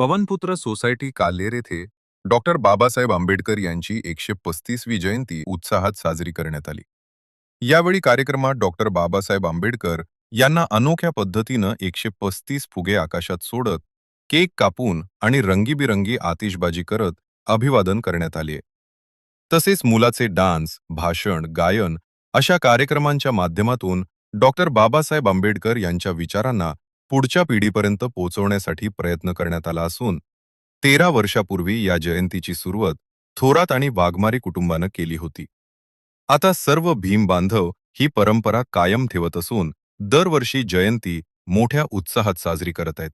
Pawanputra society Kalher येथे doctor Babasaheb Ambedkar यांची 135वी जयंती उत्साहात साजरी करण्यात आली। यावेळी कार्यक्रमात डॉक्टर बाबासाहेब आंबेडकर यांना अनोख्या पद्धतीनं 135 फुगे आकाशात सोडत, केक कापून आणि रंगीबिरंगी आतिषबाजी करत अभिवादन करण्यात आले। तसेच मुलाचे डान्स, भाषण, गायन अशा कार्यक्रमांच्या माध्यमातून डॉक्टर बाबासाहेब आंबेडकर यांच्या विचारांना पुढच्या पिढीपर्यंत पोहोचवण्यासाठी प्रयत्न करण्यात आला असून 13 वर्षापूर्वी या जयंतीची सुरुवात थोरात आणि वाघमारे कुटुंबानं केली होती। आता सर्व भीम बांधव ही परंपरा कायम ठेवत असून दरवर्षी जयंती मोठ्या उत्साहात साजरी करत आहेत।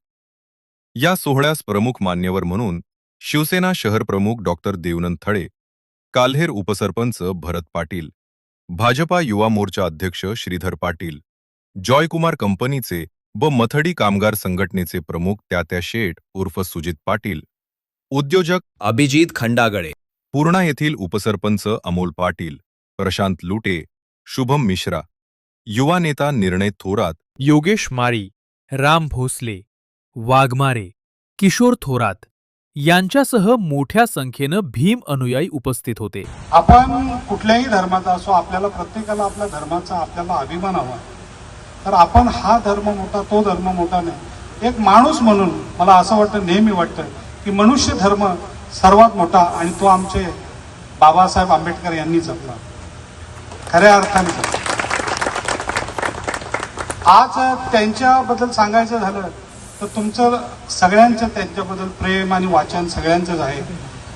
या सोहळ्यास प्रमुख मान्यवर म्हणून शिवसेना शहर प्रमुख डॉक्टर देवनंद थळे, काल्हेर उपसरपंच भरत पाटील, भाजपा युवा मोर्चा अध्यक्ष श्रीधर पाटील, जॉयकुमार कंपनीचे व मथडी कामगार संघटनेचे प्रमुख तात्या शेठ उर्फ सुजित पाटील, उद्योजक अभिजित खंडागळे, पूर्णा येथील उपसरपंच अमोल पाटील, प्रशांत लुटे, शुभम मिश्रा, युवा नेता निर्णय थोरात, योगेश मारी, राम भोसले, वाघमारे, किशोर थोरात यांच्यासह मोठ्या संख्येनं भीम अनुयायी उपस्थित होते। आपण कुठल्याही धर्माचा असो, आपल्याला प्रत्येकाला आपल्या धर्माचा आपल्याला अभिमान हवा। तर आपण हा धर्म मोठा तो धर्म मोठा नाही, एक माणूस म्हणून मला असं वाटतं, नेहमी वाटतं की मनुष्य धर्म सर्वात मोठा आणि तो आमचे बाबासाहेब आंबेडकर यांनी जपला खऱ्या अर्थाने। आज त्यांच्याबद्दल सांगायचं झालं तर तुमचं सगळ्यांचं त्यांच्याबद्दल प्रेम आणि वाचन सगळ्यांचंच आहे,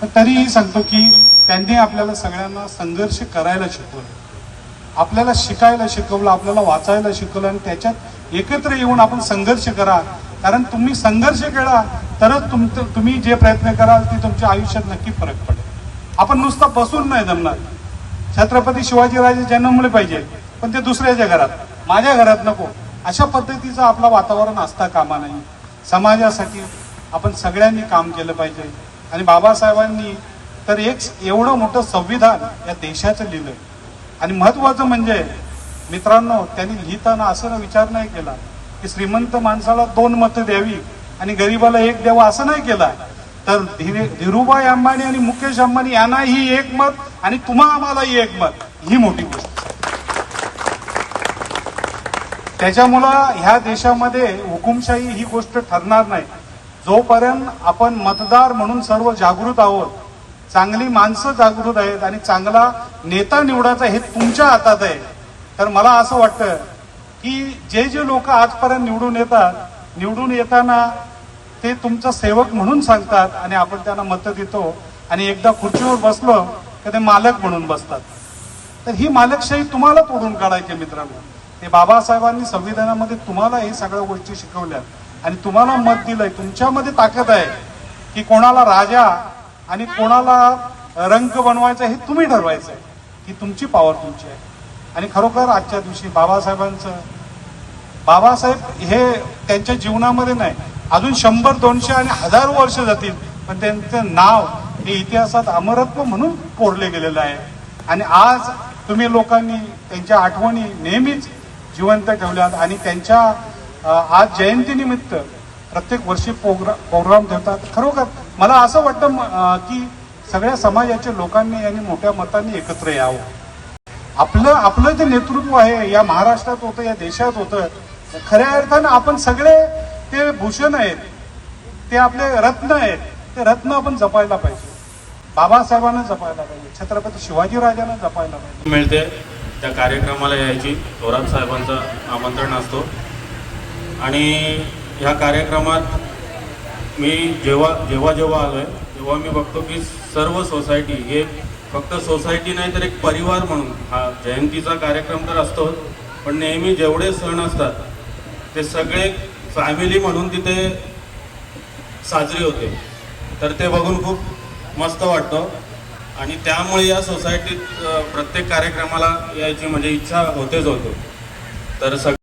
पण तरीही सांगतो की त्यांनी आपल्याला सगळ्यांना संघर्ष करायला शिकवलं, आपल्याला शिकायला शिकवलं, आपल्याला वाचायला शिकवलं आणि त्याच्यात एकत्र येऊन आपण संघर्ष करा, कारण तुम्ही संघर्ष केला तरच तुम्ही जे प्रयत्न कराल ते तुमच्या आयुष्यात नक्की फरक पडेल। आपण नुसतं बसून नाही जमणार। छत्रपती शिवाजीराजे जन्मले पाहिजे पण ते दुसऱ्याच्या घरात, माझ्या घरात नको, अशा पद्धतीचं आपलं वातावरण असता कामा नाही। समाजासाठी आपण सगळ्यांनी काम केलं पाहिजे आणि बाबासाहेबांनी तर एक एवढं मोठं संविधान या देशाचं लिहिलं आणि महत्वाचं म्हणजे मित्रांनो, त्यांनी लिहिताना असं विचार नाही केला की श्रीमंत माणसाला 2 मतं द्यावी आणि गरीबाला 1 द्यावा, असं नाही केला। तर धीरूभाई अंबानी आणि मुकेश अंबानी यांनाही 1 मत आणि तुम्हा आम्हालाही 1 मत, ही मोठी गोष्ट। त्याच्यामुळं ह्या देशामध्ये हुकुमशाही ही गोष्ट ठरणार नाही जोपर्यंत आपण मतदार म्हणून सर्व जागृत आहोत, चांगली माणसं जागृत आहेत आणि चांगला नेता निवडायचा हे तुमच्या हातात आहे। तर मला असं वाटतं की जे लोक आजपर्यंत निवडून येताना ते तुमचा सेवक म्हणून सांगतात आणि आपण त्यांना मतं देतो आणि एकदा खुर्चीवर बसलो की ते मालक म्हणून बसतात। तर ही मालकशाही तुम्हाला तोडून काढायची मित्रांनो। ते बाबासाहेबांनी संविधानामध्ये तुम्हाला हे सगळ्या गोष्टी शिकवल्या आणि तुम्हाला मत दिलंय। तुमच्यामध्ये ताकद आहे की कोणाला राजा आणि कोणाला रंक बनवायचा हे तुम्ही ठरवायचं आहे, ही तुमची पॉवर तुमची आहे। आणि खरोखर आजच्या दिवशी बाबासाहेब हे त्यांच्या जीवनामध्ये नाही, अजून 100-200 आणि हजारो वर्ष जातील, पण त्यांचं नाव हे इतिहासात अमरत्व म्हणून कोरले गेलेलं आहे। आणि आज तुम्ही लोकांनी त्यांच्या आठवणी नेहमीच जिवंत ठेवल्यात आणि त्यांच्या आज जयंतीनिमित्त प्रत्येक वर्षी प्रोग्राम ठेवतात। खरोखर मला असं वाटतं की सगळ्या समाजाच्या लोकांनी आणि मोठ्या मतांनी एकत्र यावं। आपलं जे नेतृत्व आहे या महाराष्ट्रात होतं, या देशात होतं, खऱ्या अर्थानं आपण सगळे ते भूषण आहेत, ते आपले रत्न आहेत, ते रत्न आपण जपायला पाहिजे, बाबासाहेबांना जपायला पाहिजे, छत्रपती शिवाजीराजांना जपायला पाहिजे। मिळते त्या कार्यक्रमाला यायची थोरात साहेबांचं आमंत्रण असतो आणि ह्या कार्यक्रमात मी जेव्हा आलोय तेव्हा मी बघतो की सर्व सोसायटी, हे फक्त सोसायटी नाही तर एक परिवार म्हणून हा जयंतीचा कार्यक्रम तर असतो, पण नेहमी जेवढे सण असतात ते सगळे फॅमिली म्हणून तिथे साजरी होते। तर ते बघून खूप मस्त वाटतं आणि त्यामुळे या सोसायटीत प्रत्येक कार्यक्रमाला यायची म्हणजे इच्छा होतेच होते। तर